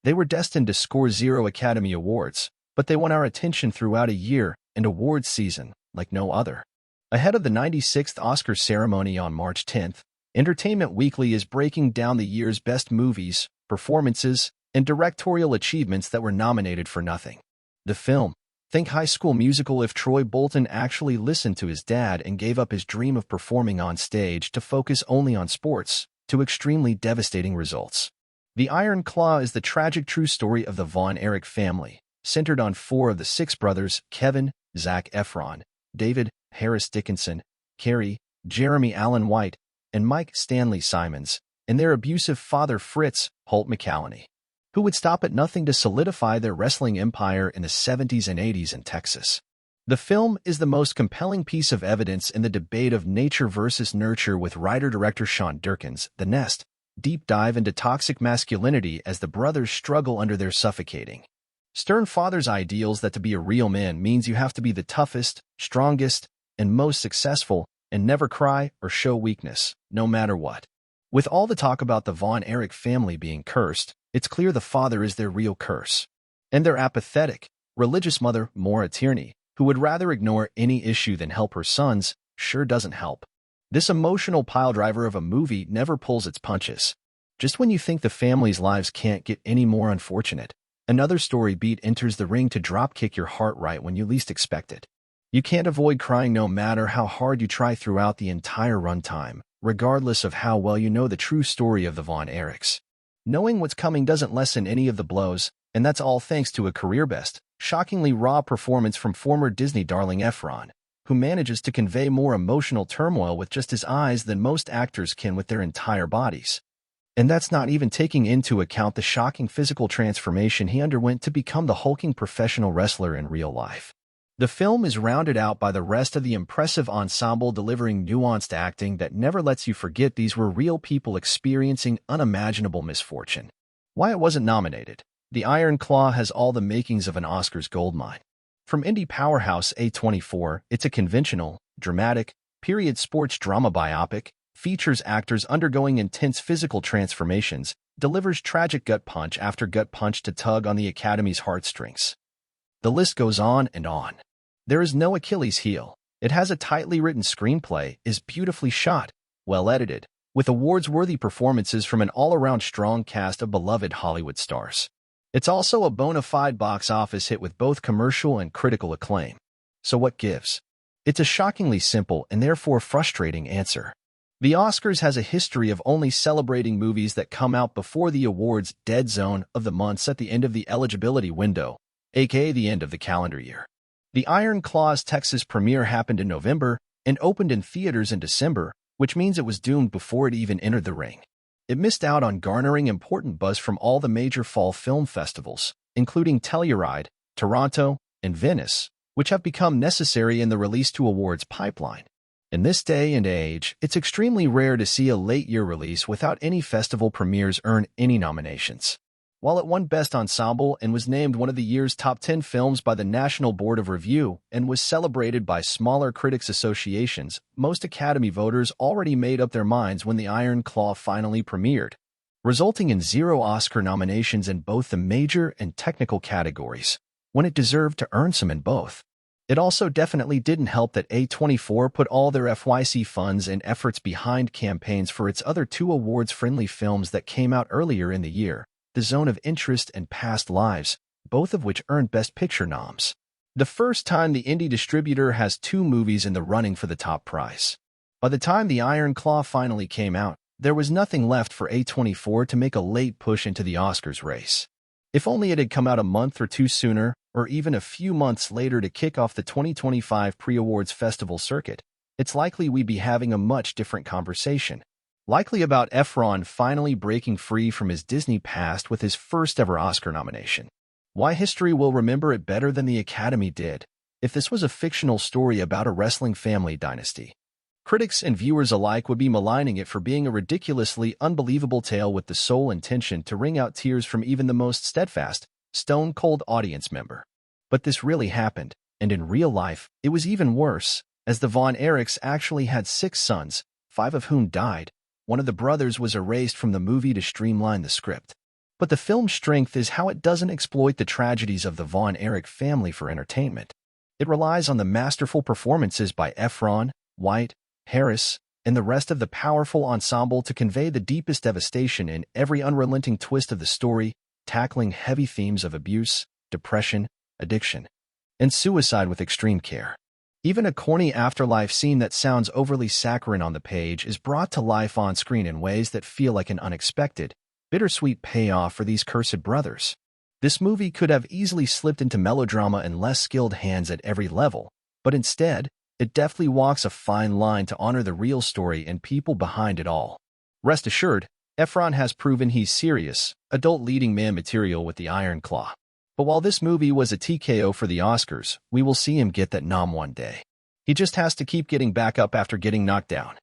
They were destined to score 0 Academy Awards, but they won our attention throughout a year and awards season like no other. Ahead of the 96th Oscar ceremony on March 10th, Entertainment Weekly is breaking down the year's best movies, performances, and directorial achievements that were nominated for nothing. The film, think High School Musical if Troy Bolton actually listened to his dad and gave up his dream of performing on stage to focus only on sports, to extremely devastating results. The Iron Claw is the tragic true story of the Von Erich family, centered on 4 of the 6 brothers, Kevin, Zac Efron, David, Harris Dickinson, Carrie, Jeremy Allen White, and Mike Stanley Simons, and their abusive father Fritz Holt McCallany, who would stop at nothing to solidify their wrestling empire in the 70s and 80s in Texas. The film is the most compelling piece of evidence in the debate of nature versus nurture, with writer-director Sean Durkin's The Nest deep dive into toxic masculinity as the brothers struggle under their suffocating stern father's ideals that to be a real man means you have to be the toughest, strongest, and most successful, and never cry or show weakness, no matter what. With all the talk about the Von Erich family being cursed, it's clear the father is their real curse. And their apathetic, religious mother, Maura Tierney, who would rather ignore any issue than help her sons, sure doesn't help. This emotional piledriver of a movie never pulls its punches. Just when you think the family's lives can't get any more unfortunate, another story beat enters the ring to dropkick your heart right when you least expect it. You can't avoid crying no matter how hard you try throughout the entire runtime, regardless of how well you know the true story of the Von Erichs. Knowing what's coming doesn't lessen any of the blows, and that's all thanks to a career-best, shockingly raw performance from former Disney darling Efron, who manages to convey more emotional turmoil with just his eyes than most actors can with their entire bodies. And that's not even taking into account the shocking physical transformation he underwent to become the hulking professional wrestler in real life. The film is rounded out by the rest of the impressive ensemble delivering nuanced acting that never lets you forget these were real people experiencing unimaginable misfortune. Why it wasn't nominated? The Iron Claw has all the makings of an Oscars goldmine. From indie powerhouse A24, it's a conventional, dramatic, period sports drama biopic, features actors undergoing intense physical transformations, delivers tragic gut punch after gut punch to tug on the Academy's heartstrings. The list goes on and on. There is no Achilles heel. It has a tightly written screenplay, is beautifully shot, well edited, with awards-worthy performances from an all-around strong cast of beloved Hollywood stars. It's also a bona fide box office hit with both commercial and critical acclaim. So what gives? It's a shockingly simple and therefore frustrating answer. The Oscars has a history of only celebrating movies that come out before the awards dead zone of the months at the end of the eligibility window, aka the end of the calendar year. The Iron Claw's Texas premiere happened in November and opened in theaters in December, which means it was doomed before it even entered the ring. It missed out on garnering important buzz from all the major fall film festivals, including Telluride, Toronto, and Venice, which have become necessary in the release to awards pipeline. In this day and age, it's extremely rare to see a late-year release without any festival premieres earn any nominations. While it won Best Ensemble and was named one of the year's top 10 films by the National Board of Review and was celebrated by smaller critics associations, most Academy voters already made up their minds when The Iron Claw finally premiered, resulting in 0 Oscar nominations in both the major and technical categories, when it deserved to earn some in both. It also definitely didn't help that A24 put all their FYC funds and efforts behind campaigns for its other 2 awards-friendly films that came out earlier in the year, The Zone of Interest and Past Lives, both of which earned Best Picture noms. The first time the indie distributor has 2 movies in the running for the top prize. By the time The Iron Claw finally came out, there was nothing left for A24 to make a late push into the Oscars race. If only it had come out a month or 2 sooner, or even a few months later to kick off the 2025 pre-awards festival circuit, it's likely we'd be having a much different conversation. Likely about Efron finally breaking free from his Disney past with his first ever Oscar nomination. Why history will remember it better than the Academy did, if this was a fictional story about a wrestling family dynasty. Critics and viewers alike would be maligning it for being a ridiculously unbelievable tale with the sole intention to wring out tears from even the most steadfast, stone-cold audience member. But this really happened, and in real life, it was even worse, as the Von Erichs actually had 6 sons, 5 of whom died. One of the brothers was erased from the movie to streamline the script. But the film's strength is how it doesn't exploit the tragedies of the Von Erich family for entertainment. It relies on the masterful performances by Efron, White, Harris, and the rest of the powerful ensemble to convey the deepest devastation in every unrelenting twist of the story, tackling heavy themes of abuse, depression, addiction, and suicide with extreme care. Even a corny afterlife scene that sounds overly saccharine on the page is brought to life on screen in ways that feel like an unexpected, bittersweet payoff for these cursed brothers. This movie could have easily slipped into melodrama in less skilled hands at every level, but instead, it deftly walks a fine line to honor the real story and people behind it all. Rest assured, Efron has proven he's serious, adult leading man material with the Iron Claw. But while this movie was a TKO for the Oscars, we will see him get that nom one day. He just has to keep getting back up after getting knocked down.